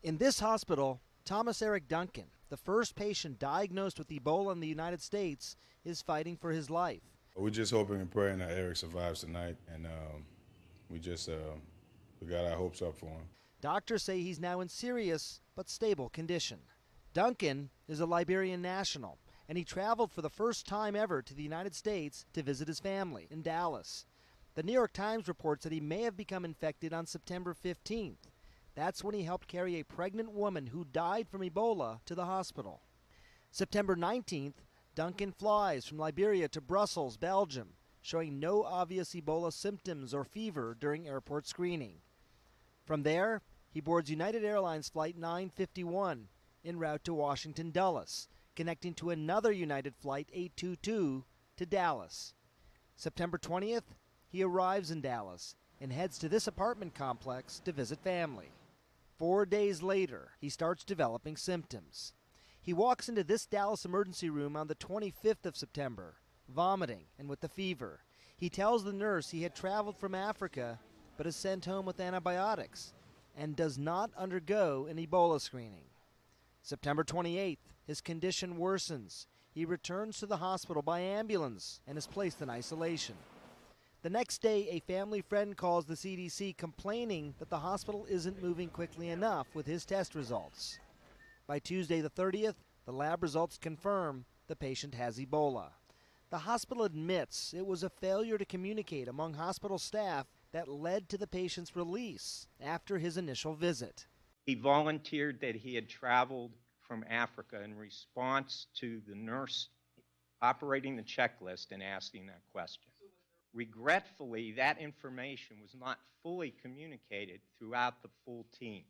In this hospital, Thomas Eric Duncan, the first patient diagnosed with Ebola in the United States, is fighting for his life. We're just hoping and praying that Eric survives tonight, and we got our hopes up for him. Doctors say he's now in serious but stable condition. Duncan is a Liberian national, and he traveled for the first time ever to the United States to visit his family in Dallas. The New York Times reports that he may have become infected on September 15th. That's when he helped carry a pregnant woman who died from Ebola to the hospital. September 19th, Duncan flies from Liberia to Brussels, Belgium, showing no obvious Ebola symptoms or fever during airport screening. From there, he boards United Airlines Flight 951 en route to Washington Dulles, connecting to another United Flight 822 to Dallas. September 20th, he arrives in Dallas and heads to this apartment complex to visit family. 4 days later, he starts developing symptoms. He walks into this Dallas emergency room on the 25th of September, vomiting and with a fever. He tells the nurse he had traveled from Africa but is sent home with antibiotics and does not undergo an Ebola screening. September 28th, his condition worsens. He returns to the hospital by ambulance and is placed in isolation. The next day, a family friend calls the CDC complaining that the hospital isn't moving quickly enough with his test results. By Tuesday the 30th, the lab results confirm the patient has Ebola. The hospital admits it was a failure to communicate among hospital staff that led to the patient's release after his initial visit. He volunteered that he had traveled from Africa in response to the nurse operating the checklist and asking that question. Regretfully, that information was not fully communicated throughout the full team.